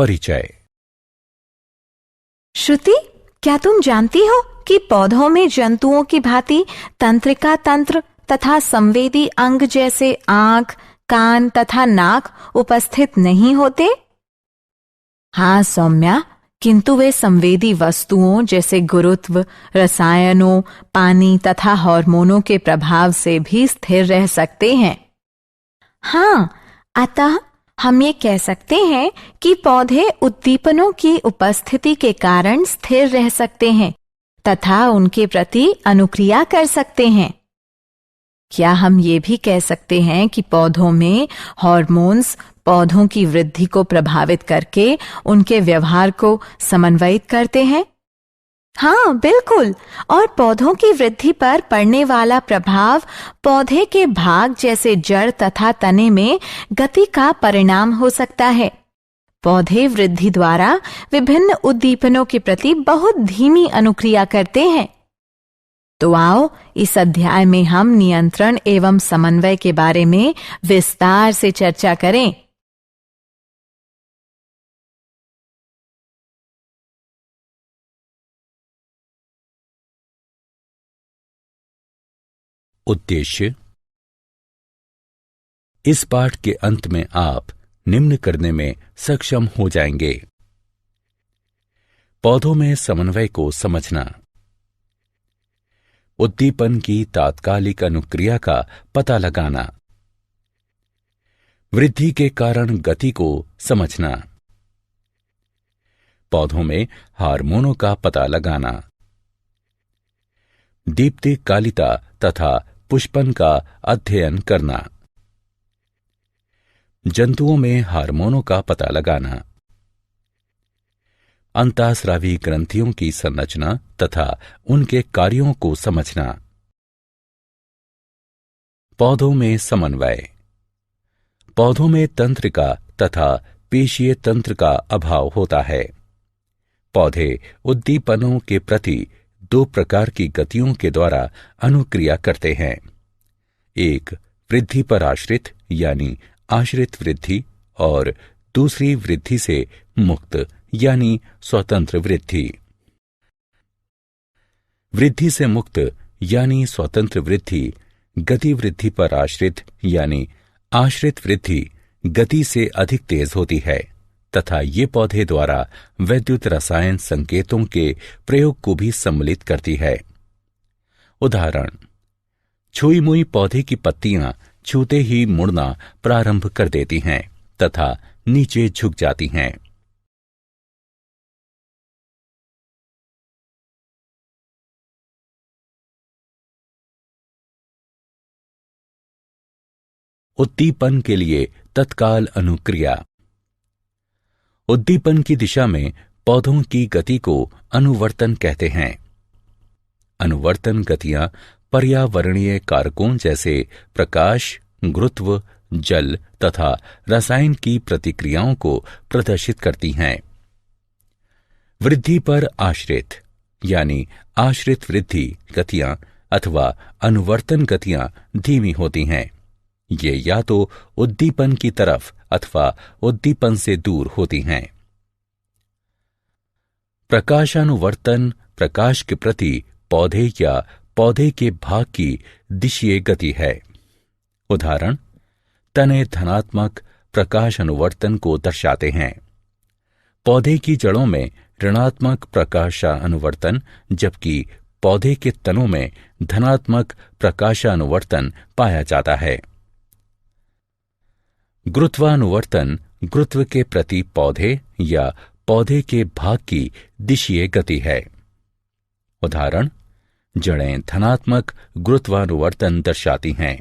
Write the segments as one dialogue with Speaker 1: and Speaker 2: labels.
Speaker 1: परिचय।
Speaker 2: श्रुति, क्या तुम जानती हो कि पौधों में जंतुओं की भांति तंत्रिका तंत्र तथा संवेदी अंग जैसे आंख, कान तथा नाक उपस्थित नहीं होते? हाँ सौम्या, किंतु वे संवेदी वस्तुओं जैसे गुरुत्व, रसायनों, पानी तथा हार्मोनों के प्रभाव से भी स्थिर रह सकते हैं। हाँ, अतः हम ये कह सकते हैं कि पौधे उद्दीपनों की उपस्थिति के कारण स्थिर रह सकते हैं तथा उनके प्रति अनुक्रिया कर सकते हैं। क्या हम ये भी कह सकते हैं कि पौधों में हार्मोन्स पौधों की वृद्धि को प्रभावित करके उनके व्यवहार को समन्वयित करते हैं? हाँ बिल्कुल, और पौधों की वृद्धि पर पड़ने वाला प्रभाव पौधे के भाग जैसे जड़ तथा तने में गति का परिणाम हो सकता है। पौधे वृद्धि द्वारा विभिन्न उद्दीपनों के प्रति बहुत धीमी अनुक्रिया करते हैं। तो आओ इस अध्याय में हम नियंत्रण एवं समन्वय के बारे में विस्तार से चर्चा करें।
Speaker 1: उद्देश्य। इस पाठ के अंत में आप निम्न करने में सक्षम हो जाएंगे: पौधों में समन्वय को समझना, उद्दीपन की तात्कालिक अनुक्रिया का पता लगाना, वृद्धि के कारण गति को समझना, पौधों में हार्मोनों का पता लगाना, दीप्तिकालिता तथा पुष्पन का अध्ययन करना, जंतुओं में हार्मोनों का पता लगाना, अंतःस्रावी ग्रंथियों की संरचना तथा उनके कार्यों को समझना। पौधों में समन्वय। पौधों में तंत्रिका तथा पेशीय तंत्र का अभाव होता है। पौधे उद्दीपनों के प्रति दो प्रकार की गतियों के द्वारा अनुक्रिया करते हैं: एक वृद्धि पर आश्रित यानी आश्रित वृद्धि, और दूसरी वृद्धि से मुक्त यानी स्वतंत्र वृद्धि। वृद्धि से मुक्त यानी स्वतंत्र वृद्धि गति वृद्धि पर आश्रित यानी आश्रित वृद्धि गति से अधिक तेज होती है तथा ये पौधे द्वारा वैद्युत रसायन संकेतों के प्रयोग को भी सम्मिलित करती है। उदाहरण: छुई मुई पौधे की पत्तियां छूते ही मुड़ना प्रारंभ कर देती हैं तथा नीचे झुक जाती हैं। उद्दीपन के लिए तत्काल अनुक्रिया। उद्दीपन की दिशा में पौधों की गति को अनुवर्तन कहते हैं। अनुवर्तन गतियां पर्यावरणीय कारकों जैसे प्रकाश, गुरुत्व, जल तथा रसायन की प्रतिक्रियाओं को प्रदर्शित करती हैं। वृद्धि पर आश्रित यानी आश्रित वृद्धि गतियां अथवा अनुवर्तन गतियां धीमी होती हैं। ये या तो उद्दीपन की तरफ अथवा उद्दीपन से दूर होती हैं। प्रकाशानुवर्तन प्रकाश के प्रति पौधे या पौधे के भाग की दिशीय गति है। उदाहरण: तने धनात्मक प्रकाश अनुवर्तन को दर्शाते हैं। पौधे की जड़ों में ऋणात्मक प्रकाशानुवर्तन जबकि पौधे के तनों में धनात्मक प्रकाशानुवर्तन पाया जाता है। गुरुत्वानुवर्तन गुरुत्व के प्रति पौधे या पौधे के भाग की दिशीय गति है। उदाहरण: जड़ें धनात्मक गुरुत्वानुवर्तन दर्शाती हैं।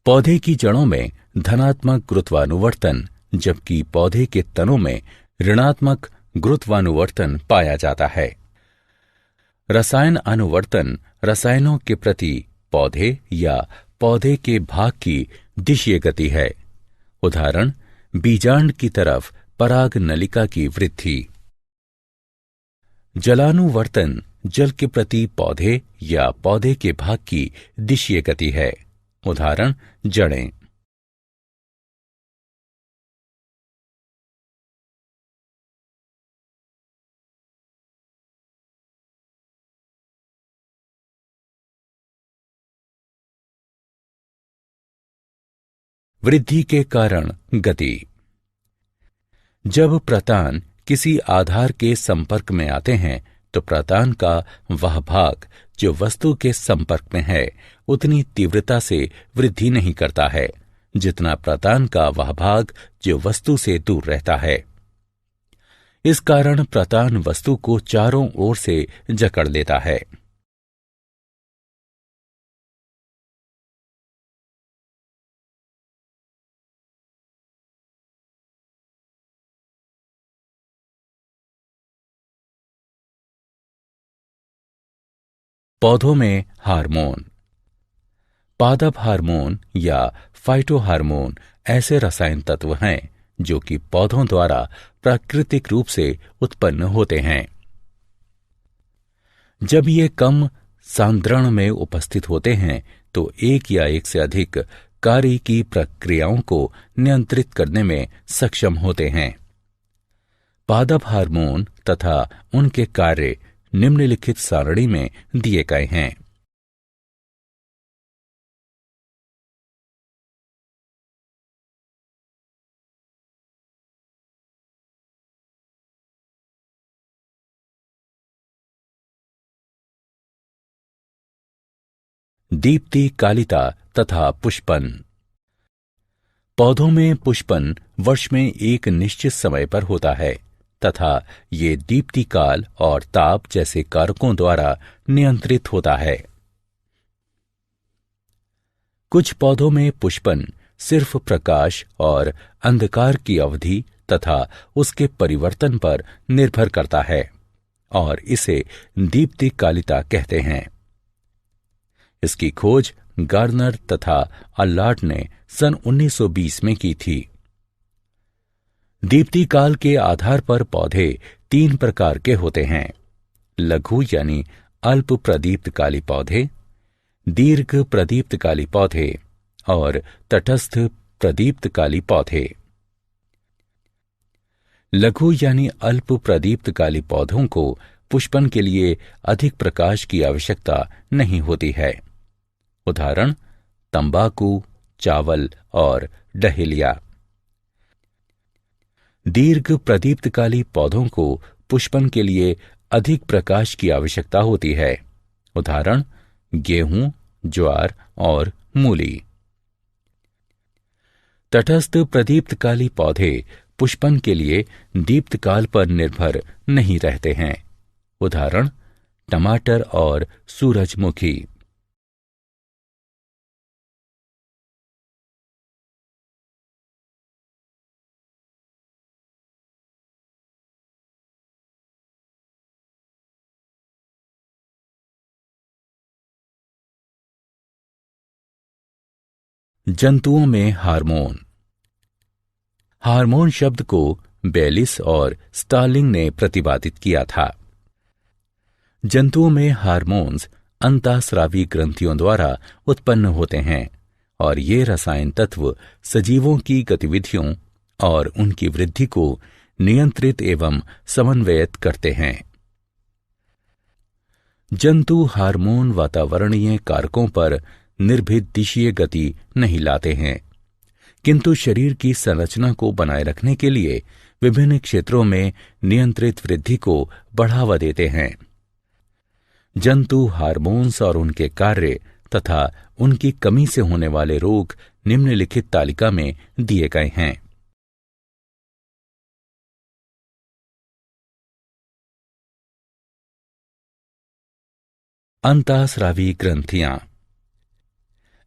Speaker 1: पौधे की जड़ों में धनात्मक गुरुत्वानुवर्तन जबकि पौधे के तनों में ऋणात्मक गुरुत्वानुवर्तन पाया जाता है। रसायन अनुवर्तन रसायनों के प्रति पौधे या पौधे के भाग की दिशीय गति है। उदाहरण: बीजांड की तरफ पराग नलिका की वृद्धि। जलानुवर्तन जल के प्रति पौधे या पौधे के भाग की दिशीय गति है। उदाहरण: जड़ें। वृद्धि के कारण गति। जब प्रतान किसी आधार के संपर्क में आते हैं तो प्रतान का वह भाग जो वस्तु के संपर्क में है उतनी तीव्रता से वृद्धि नहीं करता है जितना प्रतान का वह भाग जो वस्तु से दूर रहता है। इस कारण प्रतान वस्तु को चारों ओर से जकड़ लेता है। पौधों में हार्मोन। पादप हार्मोन या फाइटोहार्मोन ऐसे रसायन तत्व हैं जो कि पौधों द्वारा प्राकृतिक रूप से उत्पन्न होते हैं। जब ये कम सांद्रण में उपस्थित होते हैं तो एक या एक से अधिक कार्य की प्रक्रियाओं को नियंत्रित करने में सक्षम होते हैं। पादप हार्मोन तथा उनके कार्य निम्नलिखित सारणी में दिए गए हैं। दीप्ति कालिता तथा पुष्पन। पौधों में पुष्पन वर्ष में एक निश्चित समय पर होता है तथा ये दीप्ति काल और ताप जैसे कारकों द्वारा नियंत्रित होता है। कुछ पौधों में पुष्पन सिर्फ प्रकाश और अंधकार की अवधि तथा उसके परिवर्तन पर निर्भर करता है और इसे दीप्ति कालिता कहते हैं। इसकी खोज गार्नर तथा अल्लार्ट ने सन 1920 में की थी। दीप्ति काल के आधार पर पौधे 3 प्रकार के होते हैं: लघु यानी अल्प प्रदीप्तकाली पौधे, दीर्घ प्रदीप्तकाली पौधे और तटस्थ प्रदीप्तकाली पौधे। लघु यानी अल्प प्रदीप्तकाली पौधों को पुष्पन के लिए अधिक प्रकाश की आवश्यकता नहीं होती है। उदाहरण तंबाकू, चावल और डहेलिया। दीर्घ प्रदीप्तकाली पौधों को पुष्पन के लिए अधिक प्रकाश की आवश्यकता होती है। उदाहरण गेहूं, ज्वार और मूली। तटस्थ प्रदीप्तकाली पौधे पुष्पन के लिए दीप्तकाल पर निर्भर नहीं रहते हैं। उदाहरण टमाटर और सूरजमुखी। जंतुओं में हार्मोन। हार्मोन शब्द को बेलिस और स्टार्लिंग ने प्रतिपादित किया था। जंतुओं में हार्मोन्स अंतःस्रावी ग्रंथियों द्वारा उत्पन्न होते हैं और ये रसायन तत्व सजीवों की गतिविधियों और उनकी वृद्धि को नियंत्रित एवं समन्वयित करते हैं। जंतु हार्मोन वातावरणीय कारकों पर निर्भीत दिशीय गति नहीं लाते हैं, किंतु शरीर की संरचना को बनाए रखने के लिए विभिन्न क्षेत्रों में नियंत्रित वृद्धि को बढ़ावा देते हैं। जंतु हार्मोन्स और उनके कार्य तथा उनकी कमी से होने वाले रोग निम्नलिखित तालिका में दिए गए हैं। अंतःस्रावी ग्रंथियां।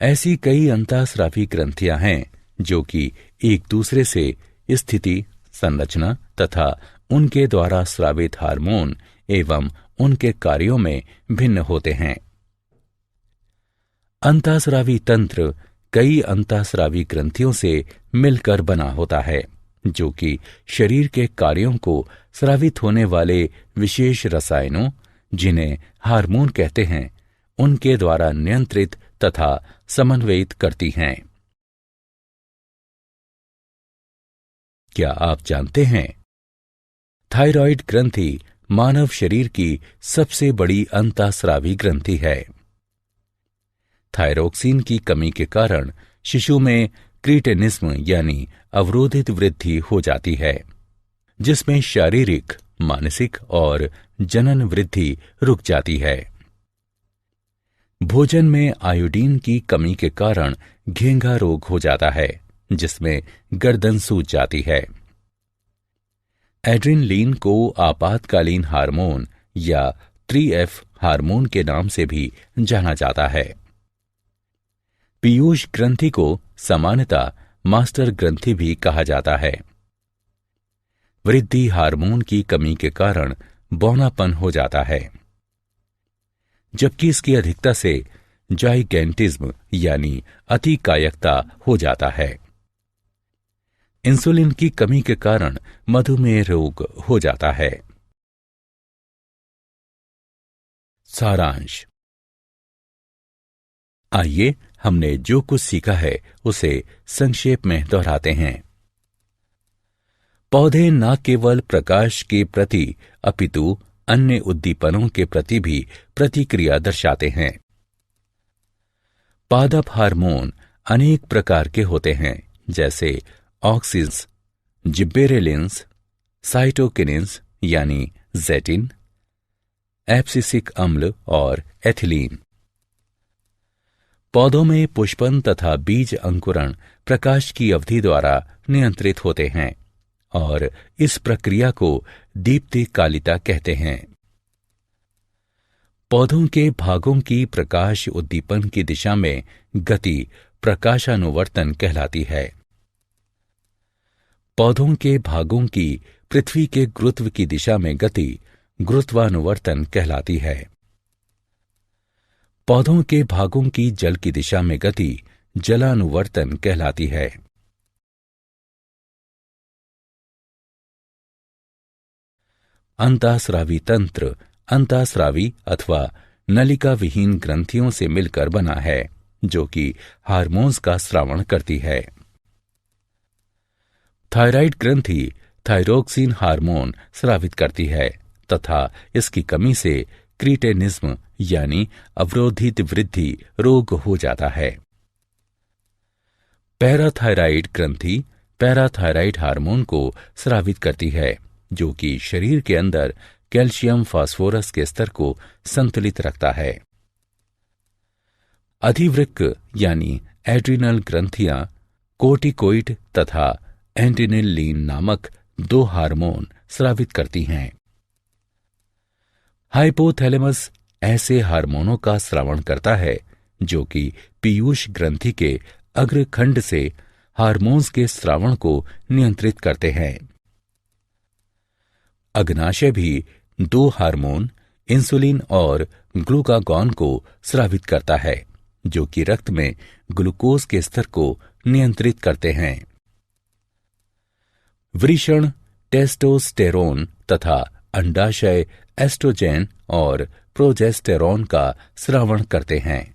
Speaker 1: ऐसी कई अंतःस्रावी ग्रंथियां हैं जो कि एक दूसरे से स्थिति, संरचना तथा उनके द्वारा स्रावित हार्मोन एवं उनके कार्यों में भिन्न होते हैं। अंतःस्रावी तंत्र कई अंतःस्रावी ग्रंथियों से मिलकर बना होता है जो कि शरीर के कार्यों को स्रावित होने वाले विशेष रसायनों, जिन्हें हार्मोन कहते हैं, उनके द्वारा नियंत्रित तथा समन्वयित करती हैं। क्या आप जानते हैं थायराइड ग्रंथि मानव शरीर की सबसे बड़ी अंतःस्रावी ग्रंथि है। थायरोक्सिन की कमी के कारण शिशु में क्रीटेनिज्म यानी अवरोधित वृद्धि हो जाती है, जिसमें शारीरिक, मानसिक और जनन वृद्धि रुक जाती है। भोजन में आयोडीन की कमी के कारण घेंघा रोग हो जाता है, जिसमें गर्दन सूज जाती है। एड्रेनलिन को आपातकालीन हार्मोन या 3F हार्मोन के नाम से भी जाना जाता है। पीयूष ग्रंथि को सामान्यतः मास्टर ग्रंथि भी कहा जाता है। वृद्धि हार्मोन की कमी के कारण बौनापन हो जाता है, जबकि इसकी अधिकता से जाइगेंटिज्म यानी अतिकायकता हो जाता है। इंसुलिन की कमी के कारण मधुमेह रोग हो जाता है। सारांश। आइए हमने जो कुछ सीखा है उसे संक्षेप में दोहराते हैं। पौधे न केवल प्रकाश के प्रति अपितु अन्य उद्दीपनों के प्रति भी प्रतिक्रिया दर्शाते हैं। पादप हार्मोन अनेक प्रकार के होते हैं, जैसे ऑक्सिन्स, जिब्बेरेलिन्स, साइटोकिनिन्स यानी जेटिन, एब्सिसिक अम्ल और एथिलीन। पौधों में पुष्पन तथा बीज अंकुरण प्रकाश की अवधि द्वारा नियंत्रित होते हैं और इस प्रक्रिया को दीप्तिकालिता कहते हैं। पौधों के भागों की प्रकाश उद्दीपन की दिशा में गति प्रकाशानुवर्तन कहलाती है। पौधों के भागों की पृथ्वी के गुरुत्व की दिशा में गति गुरुत्वानुवर्तन कहलाती है। पौधों के भागों की जल की दिशा में गति जलानुवर्तन कहलाती है। अंतःस्रावी तंत्र अंतःस्रावी अथवा नलिका विहीन ग्रंथियों से मिलकर बना है, जो कि हार्मोन्स का स्रावण करती है। थायराइड ग्रंथि थायरोक्सिन हार्मोन स्रावित करती है तथा इसकी कमी से क्रीटेनिज्म यानी अवरोधित वृद्धि रोग हो जाता है। पैराथायराइड ग्रंथि पैराथायराइड हार्मोन को स्रावित करती है, जो कि शरीर के अंदर कैल्शियम फास्फोरस के स्तर को संतुलित रखता है। अधिवृक्क यानी एड्रिनल ग्रंथियां कोर्टिकोइड तथा एड्रेनलिन नामक 2 हार्मोन स्रावित करती हैं। हाइपोथैलेमस ऐसे हार्मोनों का स्रावण करता है जो कि पीयूष ग्रंथि के अग्रखंड से हार्मोन्स के स्रावण को नियंत्रित करते हैं। अग्नाशय भी 2 हार्मोन इंसुलिन और ग्लूकागॉन को स्रावित करता है, जो कि रक्त में ग्लूकोज के स्तर को नियंत्रित करते हैं। वृषण टेस्टोस्टेरोन तथा अंडाशय एस्ट्रोजेन और प्रोजेस्टेरोन का स्रावण करते हैं।